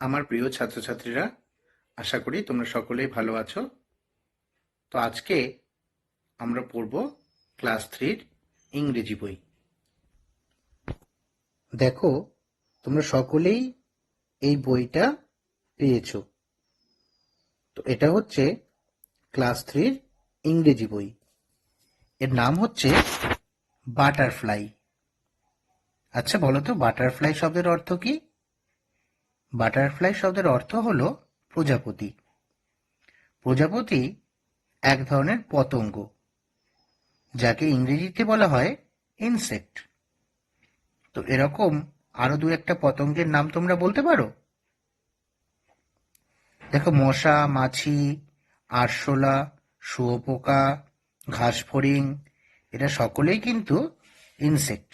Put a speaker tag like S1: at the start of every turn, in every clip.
S1: আমার প্রিয় ছাত্রছাত্রীরা, আশা করি তোমরা সকলেই ভালো আছো। তো আজকে আমরা পড়ব ক্লাস 3 ইংরেজি বই। দেখো, তোমরা সকলেই এই বইটা পেয়েছো। তো এটা হচ্ছে ক্লাস 3 ইংরেজি বই। এর নাম হচ্ছে বাটারফ্লাই। আচ্ছা বলো তো, বাটারফ্লাই শব্দের অর্থ কি? বাটারফ্লাই শব্দের অর্থ হলো প্রজাপতি। প্রজাপতি এক ধরনের পতঙ্গ, যাকে ইংরেজিতে বলা হয় ইনসেক্ট। তো এরকম আরো দু একটা পতঙ্গের নাম তোমরা বলতে পারো? দেখো, মশা, মাছি, আরশোলা, শুঁয়োপোকা, ঘাসফড়িং, এরা সকলেই কিন্তু ইনসেক্ট।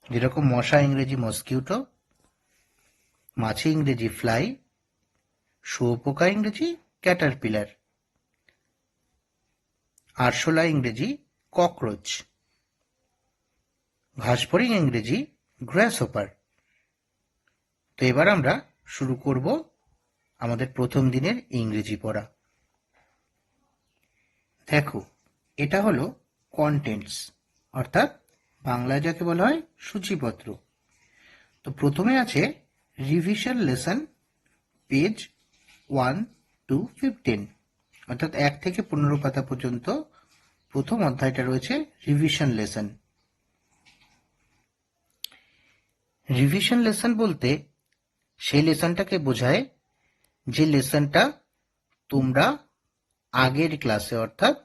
S1: যেরকম মশা ইংরেজি মসকিউটো, মাছি ইংরেজি ফ্লাই, শুঁয়োপোকা ইংরেজি ক্যাটারপিলার, আরশোলা ইংরেজি ককরোচ, ঘাসফড়িং ইংরেজি গ্রাসহপার। তো এবার আমরা শুরু করব আমাদের প্রথম দিনের ইংরেজি পড়া। দেখো, এটা হলো কন্টেন্টস, অর্থাৎ বাংলায় যাকে বলা হয় সূচিপত্র। তো প্রথমে আছে রিভিশন লেসন, পেজ 1 to 15, অর্থাৎ 1 থেকে 15 পাতা পর্যন্ত প্রথম অধ্যায়টা রয়েছে রিভিশন লেসন। রিভিশন লেসন বলতে সেই লেসনটাকে বোঝায় যে লেসনটা তোমরা আগের ক্লাসে, অর্থাৎ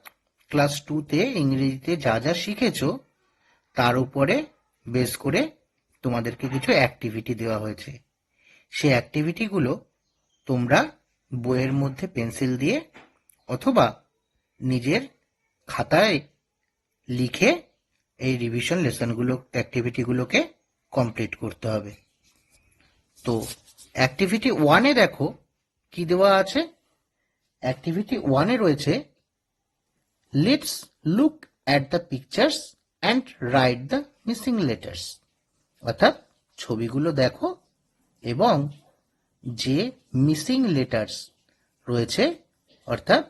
S1: ক্লাস 2-তে ইংরেজিতে যা যা শিখেছো তার উপরে বেস করে তোমাদেরকে কিছু অ্যাক্টিভিটি দেওয়া হয়েছে। সেই অ্যাক্টিভিটিগুলো তোমরা বইয়ের মধ্যে পেন্সিল দিয়ে অথবা নিজের খাতায় লিখে এই রিভিশন লেসনগুলো, অ্যাক্টিভিটিগুলোকে কমপ্লিট করতে হবে। তো অ্যাক্টিভিটি 1-এ দেখো কি দেওয়া আছে। অ্যাক্টিভিটি 1-এ রয়েছে let's look at the pictures and write the missing letters, অর্থাৎ ছবিগুলো দেখো এবং যে মিসিং লেটার্স রয়েছে, অর্থাৎ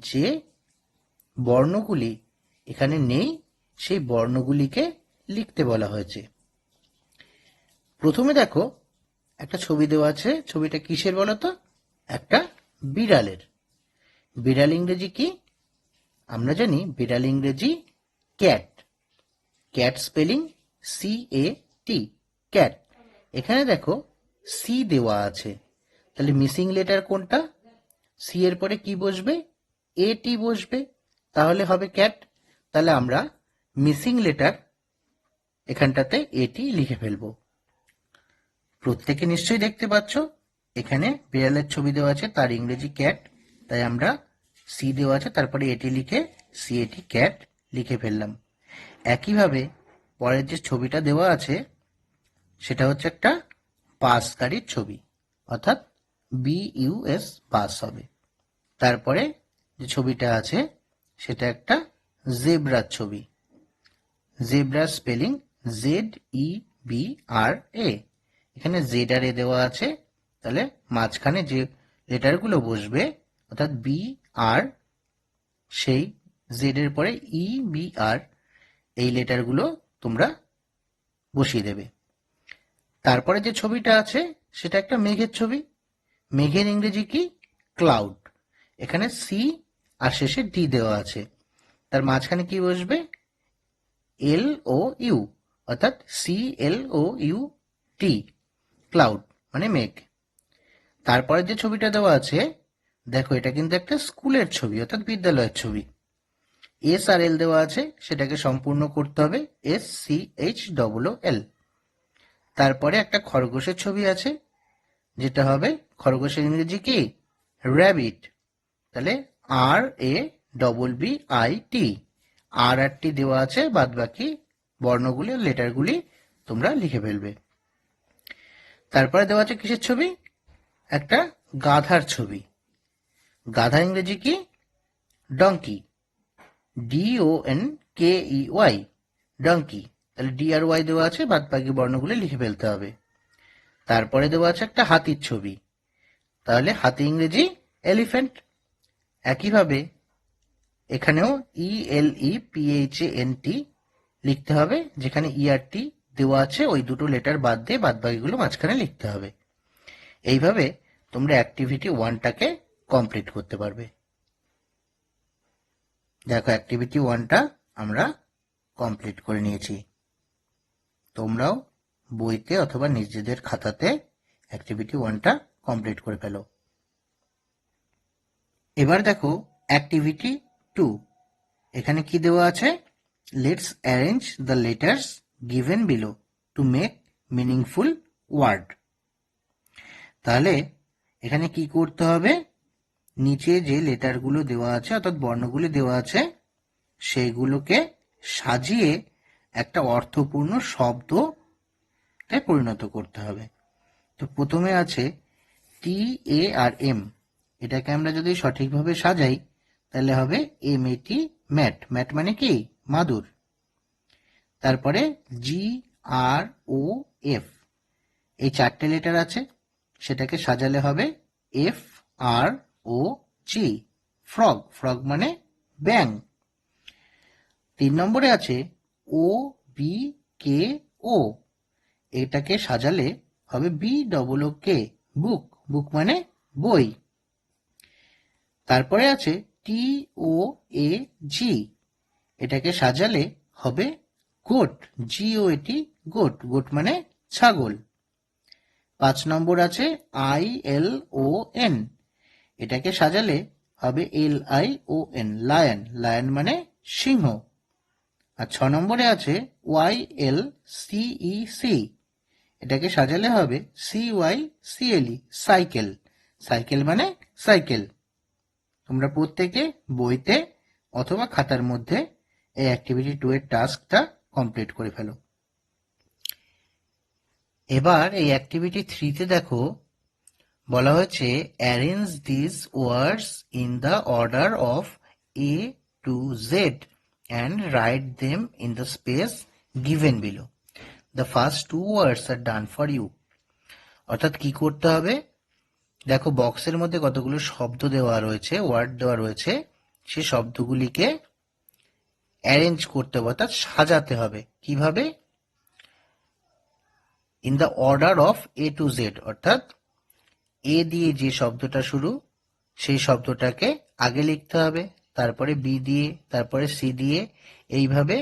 S1: যে বর্ণগুলি এখানে নেই, সেই বর্ণগুলিকে লিখতে বলা হয়েছে। প্রথমে দেখো একটা ছবি দেওয়া আছে। ছবিটা কিসের বলো তো? একটা বিড়ালের। বিড়াল ইংরেজি কি? আমরা জানি বিড়াল ইংরেজি cat. Cat spelling CAT, cat. এখানে দেখো সি দেওয়া আছে, তাহলে মিসিং লেটার কোনটা? সি এর পরে কি বসবে? AT বসবে, তাহলে হবে ক্যাট। তাহলে আমরা মিসিং লেটার এখানটাতে AT লিখে ফেলবো। প্রত্যেকে নিশ্চয়ই দেখতে পাচ্ছ এখানে বিড়ালের ছবি দেওয়া আছে, তার ইংরেজি ক্যাট, তাই আমরা সি দেওয়া আছে তারপরে AT লিখে CAT ক্যাট লিখে ফেললাম। একইভাবে পরের যে ছবিটা দেওয়া আছে সেটা হচ্ছে একটা বাস গাড়ির ছবি, অর্থাৎ BUS বাস হবে। তারপরে যে ছবিটা আছে সেটা একটা জেব্রার ছবি। Zebra spelling ZEBRA। এখানে জেড আর এ দেওয়া আছে, তাহলে মাঝখানে যে লেটারগুলো বসবে অর্থাৎ BR, সেই জেড এর পরে EBR, এই লেটারগুলো তোমরা বসিয়ে দেবে। তারপরে যে ছবিটা আছে সেটা একটা মেঘের ছবি। মেঘের ইংরেজি কি? ক্লাউড। এখানে সি আর শেষে ডি দেওয়া আছে, তার মাঝখানে কি বসবে? LOU, অর্থাৎ CLOUD, ক্লাউড মানে মেঘ। তারপরে যে ছবিটা দেওয়া আছে দেখো, এটা কিন্তু একটা স্কুলের ছবি, অর্থাৎ বিদ্যালয়ের ছবি। S আর L দেওয়া আছে, সেটাকে সম্পূর্ণ করতে হবে SCHOOL। তারপরে একটা খরগোশের ছবি আছে, যেটা হবে খরগোশের ইংরেজি কি? র্যাবিট। তাহলে RABBIT, আর আর টি দেওয়া আছে, বাদ বাকি বর্ণগুলি, লেটারগুলি তোমরা লিখে ফেলবে। তারপরে দেওয়া আছে কিসের ছবি? একটা গাধার ছবি। গাধা ইংরেজি কি? ডঙ্কি। DONKEY, donkey. তাহলে DRY দেওয়া আছে, বাদ বাকি বর্ণগুলি লিখে ফেলতে হবে। তারপরে দেওয়া আছে একটা হাতির ছবি, তাহলে হাতি ইংরেজি এলিফ্যান্ট। একইভাবে এখানেও ELEPHANT লিখতে হবে, যেখানে ERT দেওয়া আছে ওই দুটো লেটার বাদ দিয়ে বাদ বাকিগুলো মাঝখানে লিখতে হবে। এইভাবে তোমরা অ্যাক্টিভিটি 1টাকে কমপ্লিট করতে পারবে। দেখো অ্যাক্টিভিটি 1টা আমরা কমপ্লিট করে নিয়েছি। তোমরাও বইতে অথবা নিজেদের খাতাতে অ্যাক্টিভিটি 1টা কমপ্লিট করে ফেলো। এবার দেখো অ্যাক্টিভিটি 2। এখানে কি দেওয়া আছে? Let's arrange the letters given below to make meaningful word. তাহলে এখানে কি করতে হবে? নিচে যে লেটারগুলো দেওয়া আছে অর্থাৎ বর্ণগুলি দেওয়া আছে সেইগুলোকে সাজিয়ে একটা অর্থপূর্ণ শব্দে পরিণত করতে হবে। তো প্রথমে আছে TARM, এটাকে আমরা যদি সঠিকভাবে সাজাই তাহলে হবে MAT, ম্যাট। ম্যাট মানে কি? মাদুর। তারপরে GROF, এই 4টে লেটার আছে, সেটাকে সাজালে হবে FROG, ফ্রগ। ফ্রগ মানে ব্যাং। 3 নম্বরে আছে OBKO, এটাকে সাজালে হবে BOOK, বুক। বুক মানে বই। তারপরে আছে TOAG, এটাকে সাজালে হবে গোট, GOAT, গোট। গোট মানে ছাগল। 5 নম্বর আছে ILON, এটাকে সাজালে হবে LION, লায়ন। লায়ন মানে সিংহ। আর 6 নম্বরে আছে YLCEC, এটাকে সাজালে হবে CYCLE, সাইকেল। সাইকেল মানে সাইকেল। তোমরা প্রত্যেকে বইতে অথবা খাতার মধ্যে এই অ্যাক্টিভিটি 2 এর টাস্কটা কমপ্লিট করে ফেলো। এবার এই অ্যাক্টিভিটি 3তে দেখো বলা হয়েছে arrange this words in the order of A to Z and write them in the space given below. The first 2 words are done for you. অর্থাৎ কি করতে হবে? দেখো বক্সের মধ্যে কতগুলো শব্দ দেওয়া রয়েছে, ওয়ার্ড দেওয়া রয়েছে, সেই শব্দগুলিকে অ্যারেঞ্জ করতে হবে অর্থাৎ সাজাতে হবে। কিভাবে? In the order of A to Z, অর্থাৎ এ দিয়ে যে শব্দটা শুরু সেই শব্দটাকে আগে লিখতে হবে, তারপরে বি দিয়ে, তারপরে সি দিয়ে, এইভাবে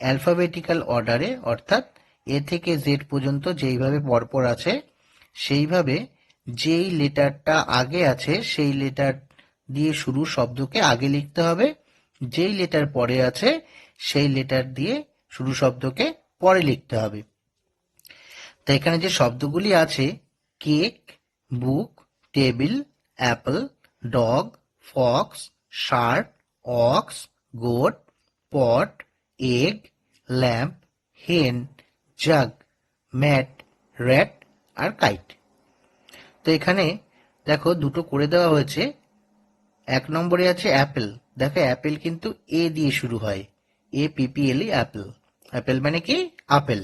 S1: অ্যালফাবেটিক্যাল অর্ডারে, অর্থাৎ এ থেকে জেড পর্যন্ত যেইভাবে পরপর আছে সেইভাবে যেই লেটারটা আগে আছে সেই লেটার দিয়ে শুরু শব্দকে আগে লিখতে হবে, যেই লেটার পরে আছে সেই লেটার দিয়ে শুরু শব্দকে পরে লিখতে হবে। তো এখানে যে শব্দগুলি আছে cake, book, table, apple, dog, fox, shark, ox, goat, pot, egg, lamp, hen, jug, mat, rat আর কাইট। তো এখানে দেখো দুটো করে দেওয়া হয়েছে। 1 নম্বরে আছে অ্যাপেল। দেখো অ্যাপেল কিন্তু এ দিয়ে শুরু হয়, APPLE, অ্যাপেল। অ্যাপেল মানে কি? আপেল।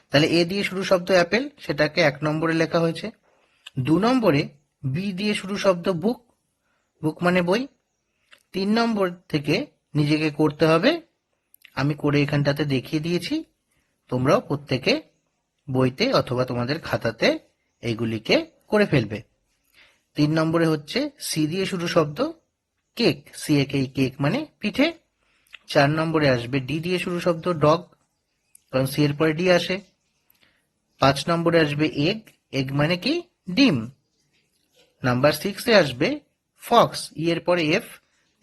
S1: তাহলে এ দিয়ে শুরু শব্দ অ্যাপেল, সেটাকে 1 নম্বরে লেখা হয়েছে। 2 নম্বরে বি দিয়ে শুরু শব্দ বুক, বুক মানে বই। 3 নম্বর থেকে নিজেকে করতে হবে, আমি করে এখানটাতে দেখিয়ে দিয়েছি, তোমরাও প্রত্যেকে বইতে অথবা তোমাদের খাতাতে এইগুলিকে করে ফেলবে। 3 নম্বরে হচ্ছে সি দিয়ে শুরু শব্দ কেক, CAK, কেক মানে পিঠে। 4 নম্বরে আসবে ডি দিয়ে শুরু শব্দ ডগ, কারণ সি এর পরে ডি আসে। 5 নম্বরে আসবে এগ, এগ মানে কি? ডিম। নাম্বার 6 এ আসবে ফক্স, ই এর পরে এফ,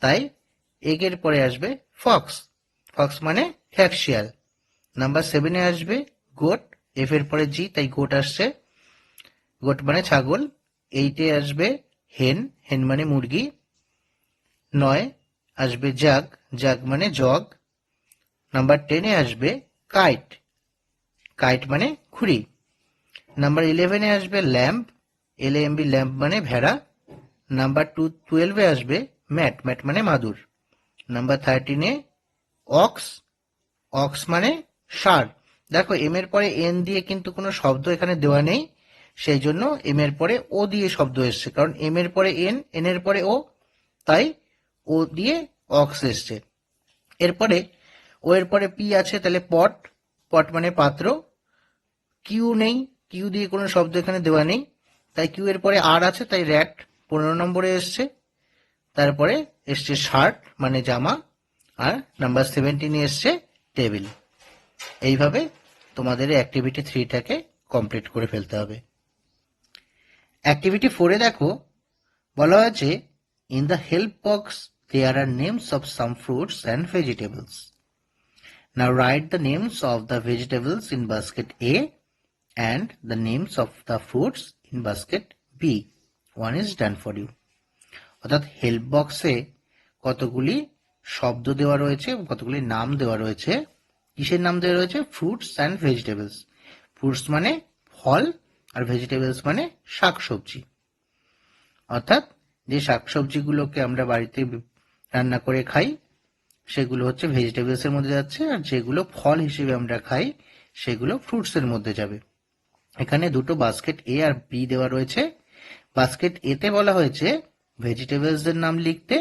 S1: তাই এগ এর পরে আসবে ফক্স, ফক্স মানে শিয়াল। নাম্বার 7 এ আসবে গোট, এফ এর পরে জি, তাই গোট আসছে, গোট মানে ছাগল। 8 এ আসবে হেন, হেন মানে মুরগি। 9 আসবে জাগ, জাগ মানে জগ। নাম্বার 10 এ আসবে কাইট, কাইট মানে ঘুড়ি। নাম্বার 11 এ আসবে ল্যাম্প, LAMB, ল্যাম্প মানে ভেড়া। নাম্বার 12 এ আসবে ম্যাট, ম্যাট মানে মাদুর। নাম্বার 13 এ অক্স, অক্স মানে ষাঁড়, দেখো এম এর পরে এন দিয়ে কিন্তু কোনো শব্দ এখানে দেওয়া নেই, সেই জন্য এম এর পরে ও দিয়ে শব্দ এসছে, কারণ এম এর পরে এন, এন এর পরে ও, তাই ও দিয়ে অক্স এসছে। এরপরে ও এর পরে পি আছে, তাহলে পট, পট মানে পাত্র। কিউ নেই, কিউ দিয়ে কোনো শব্দ এখানে দেওয়া নেই, তাই কিউ এর পরে আর আছে, তাই র্যাট 15 নম্বরে এসছে। তারপরে এসছে শার্ট মানে জামা, আর নাম্বার 17 এসছে টেবিল। এইভাবে তোমাদের অ্যাক্টিভিটি 3টাকে কমপ্লিট করে ফেলতে হবে। অ্যাক্টিভিটি 4-এ দেখো বলা হয়েছে in the help box there are names of some fruits and vegetables. Now write the names of the vegetables in basket A and the names of the fruits in basket B. One is done for you. অর্থাৎ help বক্সে কতগুলি শব্দ দেওয়া রয়েছে, কতগুলি নাম দেওয়া রয়েছে। কিসের নাম দেওয়া রয়েছে? Fruits and vegetables. ফ্রুটস মানে ফল, আর ভেজিটেবলস মানে শাকসবজি। অর্থাৎ যে শাকসবজিগুলোকে আমরা বাড়িতে রান্না করে খাই সেগুলো হচ্ছে ভেজিটেবলস এর মধ্যে যাচ্ছে, আর যেগুলো ফল হিসেবে আমরা খাই সেগুলো ফ্রুটস এর মধ্যে যাবে। এখানে দুটো বাস্কেট এ আর বি দেওয়া রয়েছে। বাস্কেট এ তে বলা হয়েছে ভেজিটেবলস এর নাম লিখতে,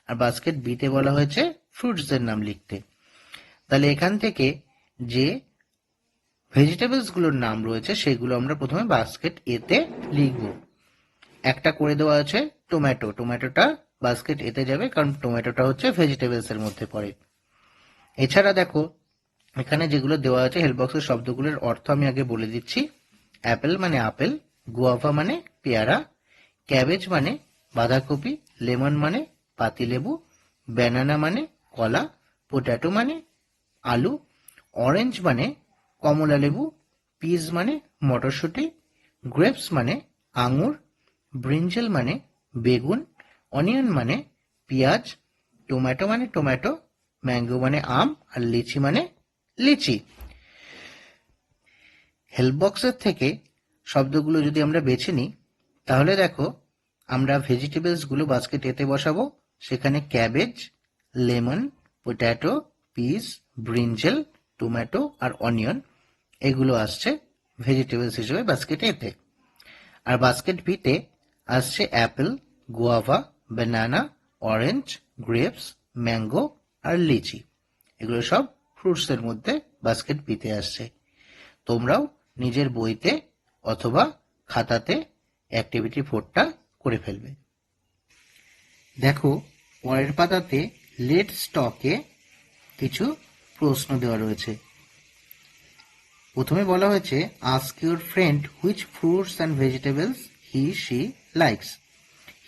S1: আর বাস্কেট বি তে বলা হয়েছে ফ্রুটস এর নাম লিখতে। তাহলে এখান থেকে যে ভেজিটেবলস গুলোর নাম রয়েছে সেগুলো আমরা প্রথমে বাস্কেট এ তে লিখব। একটা করে দেওয়া আছে টমেটো, টমেটোটা বাস্কেট এ তে যাবে, কারণ টমেটোটা হচ্ছে ভেজিটেবলস এর মধ্যে পড়ে। এছাড়া দেখো এখানে যেগুলো দেওয়া আছে হেল্প বক্সের শব্দগুলোর অর্থ আমি আগে বলে দিচ্ছি। অ্যাপেল মানে আপেল, গুয়াভা মানে পেয়ারা, ক্যাবেজ মানে বাঁধাকপি, লেমন মানে পাতিলেবু, ব্যানানা মানে কলা, পোট্যাটো মানে আলু, অরেঞ্জ মানে কমলা লেবু, পিস মানে মটরশুঁটি, গ্রেপস মানে আঙুর, ব্রিঞ্জল মানে বেগুন, অনিয়ন মানে পেঁয়াজ, টমেটো মানে টমেটো, ম্যাঙ্গো মানে আম, আর লিচি মানে লিচি। হেল্প বক্সের থেকে শব্দগুলো যদি আমরা বেছে নিই তাহলে দেখো আমরা ভেজিটেবলস গুলো বাস্কেট এতে বসাবো। সেখানে cabbage, lemon, potato, peas, brinjal, tomato আর অনিয়ন এগুলো আসছে ভেজিটেবলস হিসেবে বাস্কেট এতে। আর বাস্কেট বিতে আসছে apple, guava, banana, orange, grapes, mango আর লিচি। এগুলো সব ফ্রুটস এর মধ্যে বাস্কেট বিতে আসছে। তোমরাও নিজের বইতে অথবা খাতাতে অ্যাক্টিভিটি 4টা করে ফেলবে। দেখো পরের পাতাতে লেটস টকে কিছু প্রশ্ন দেওয়া রয়েছে। প্রথমে বলা হয়েছে ask your friend which fruits and vegetables he she likes.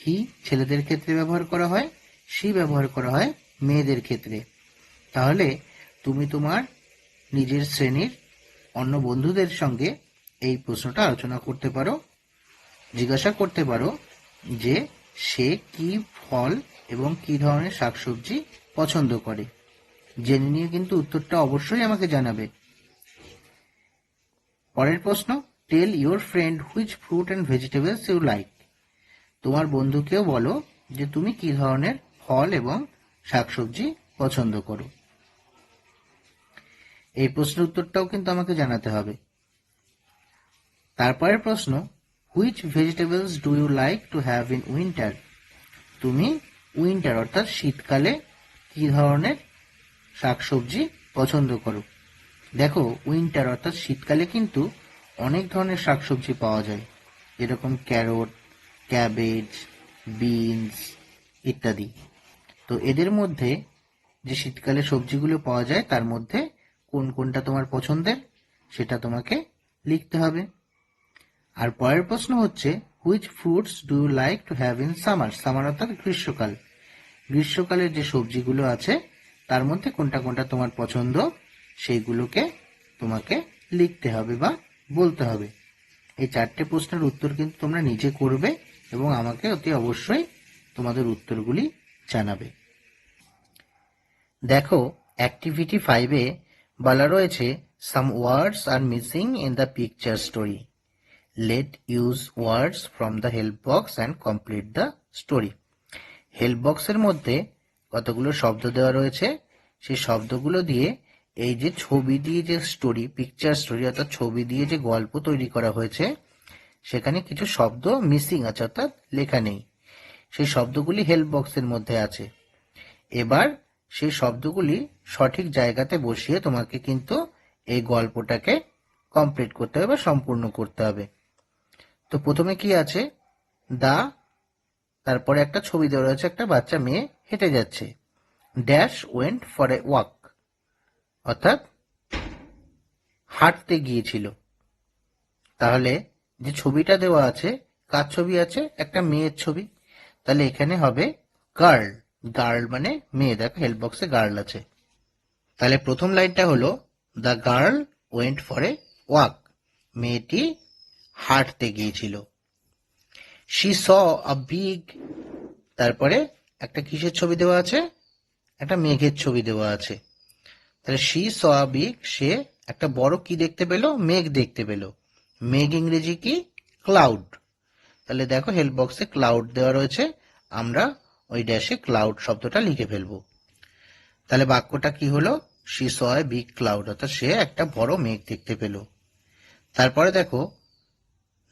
S1: He ছেলেদের ক্ষেত্রে ব্যবহার করা হয়, শি ব্যবহার করা হয় মেয়েদের ক্ষেত্রে। তাহলে তুমি তোমার নিজের শ্রেণীর অন্য বন্ধুদের সঙ্গে এই প্রশ্নটা আলোচনা করতে পারো, জিজ্ঞাসা করতে পারো যে সে কি ফল এবং কি ধরনের শাকসবজি পছন্দ করে। জেনে নিয়ে কিন্তু উত্তরটা অবশ্যই আমাকে জানাবে। পরের প্রশ্ন tell your friend which fruit and vegetables you like. তোমার বন্ধুকেও বলো যে তুমি কি ধরনের ফল এবং শাকসবজি পছন্দ করো। এই প্রশ্নের উত্তরটাও কিন্তু আমাকে জানাতে হবে। তারপরের প্রশ্ন which vegetables do you like to have in winter. তুমি উইন্টার অর্থাৎ শীতকালে কি ধরনের শাকসবজি পছন্দ করো। দেখো উইন্টার অর্থাৎ শীতকালে কিন্তু অনেক ধরনের শাকসবজি পাওয়া যায়, যেরকম ক্যারট, ক্যাবেজ, বিনস ইত্যাদি। তো এদের মধ্যে যে শীতকালে সবজিগুলো পাওয়া যায় তার মধ্যে কোন কোনটা তোমার পছন্দের সেটা তোমাকে লিখতে হবে। আর পরের প্রশ্ন হচ্ছে which fruits do you like to have in summer. Summer অর্থাৎ গ্রীষ্মকাল। গ্রীষ্মকালের যে সবজিগুলো আছে তার মধ্যে কোনটা কোনটা তোমার পছন্দ সেইগুলোকে তোমাকে লিখতে হবে বা বলতে হবে। এই 4টে প্রশ্নের উত্তর কিন্তু তোমরা নিজে করবে এবং আমাকে অতি অবশ্যই তোমাদের উত্তরগুলি জানাবে। দেখো অ্যাক্টিভিটি 5-এ বলা রয়েছে some words are missing in the picture story. Let use words from the help box and complete the story. Help বক্সের মধ্যে কতগুলো শব্দ দেওয়া রয়েছে, সেই শব্দগুলো দিয়ে এই যে ছবি দিয়ে যে স্টোরি, পিকচার স্টোরি অর্থাৎ ছবি দিয়ে যে গল্প তৈরি করা হয়েছে, সেখানে কিছু শব্দ মিসিং আছে অর্থাৎ লেখা নেই। সেই শব্দগুলি হেল্প বক্সের মধ্যে আছে। এবার সেই শব্দগুলি সঠিক জায়গাতে বসিয়ে তোমাকে কিন্তু এই গল্পটাকে কমপ্লিট করতে হবে বা সম্পূর্ণ করতে হবে। তো প্রথমে কি আছে, দা, তারপরে একটা ছবি দেওয়া রয়েছে, একটা বাচ্চা মেয়ে হেঁটে যাচ্ছে। Dash went for a walk, অর্থাৎ হাঁটতে গিয়েছিল। তাহলে যে ছবিটা দেওয়া আছে, কার ছবি আছে? একটা মেয়ের ছবি। তাহলে এখানে হবে গার্ল। গার্ল মানে মেয়ে। দেখো হেল্প বক্সে গার্ল আছে। তাহলে প্রথম লাইনটা হলো the girl went for a walk, মেয়েটি হাঁটতে গিয়েছিল। শি স আ বিগ, তারপরে একটা কিসের ছবি দেওয়া আছে? একটা মেঘের ছবি দেওয়া আছে। তাহলে শি স আ বিগ, সে একটা বড় কি দেখতে পেল? মেঘ দেখতে পেল। মেঘ ইংরেজি কি? ক্লাউড। তাহলে দেখো হেল্প বক্সে ক্লাউড দেওয়া রয়েছে, আমরা ওই ড্যাশে ক্লাউড শব্দটা লিখে ফেলবো। তাহলে বাক্যটা কি হলো? She saw a big cloud, অর্থাৎ সে একটা বড় মেঘ দেখতে পেল। তারপরে দেখো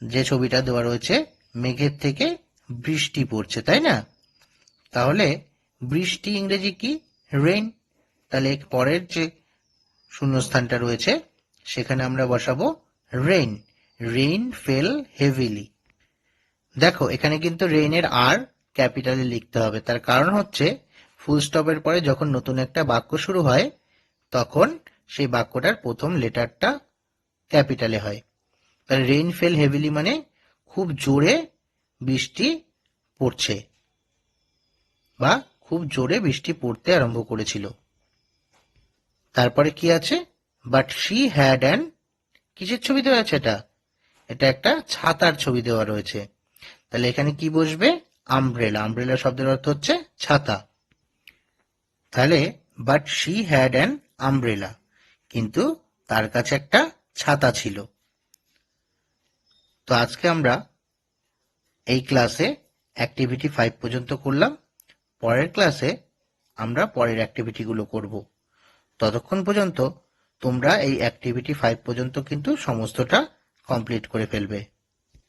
S1: যে ছবিটা দেওয়া রয়েছে, মেঘের থেকে বৃষ্টি পড়ছে, তাই না? তাহলে বৃষ্টি ইংরেজি কি? রেইন। তাহলে পরের যে শূন্যস্থানটা রয়েছে সেখানে আমরা বসাবো রেইন। Rain fail heavily. দেখো এখানে কিন্তু রেইনের আর ক্যাপিটালে লিখতে হবে। তার কারণ হচ্ছে ফুল স্টপের পরে যখন নতুন একটা বাক্য শুরু হয় তখন সেই বাক্যটার প্রথম লেটারটা ক্যাপিটালে হয়। তাহলে রেইন ফেল হেভিলি মানে খুব জোরে বৃষ্টি পড়ছে বা খুব জোরে বৃষ্টি পড়তে আরম্ভ করেছিল। তারপরে কি আছে? বাট শি হ্যাড অ্যান, কিসের ছবি দেওয়া আছে? এটা এটা একটা ছাতার ছবি দেওয়া রয়েছে। তাহলে এখানে কি বসবে? আমব্রেলা। আমব্রেলা শব্দের অর্থ হচ্ছে ছাতা। তাহলে but she had an umbrella, কিন্তু তার কাছে একটা ছাতা ছিল। তো আজকে আমরা এই ক্লাসে অ্যাক্টিভিটি 5 পর্যন্ত করলাম। পরের ক্লাসে আমরা পরের অ্যাক্টিভিটিগুলো করব। ততক্ষণ পর্যন্ত তোমরা এই অ্যাক্টিভিটি 5 পর্যন্ত কিন্তু সমস্তটা কমপ্লিট করে ফেলবে।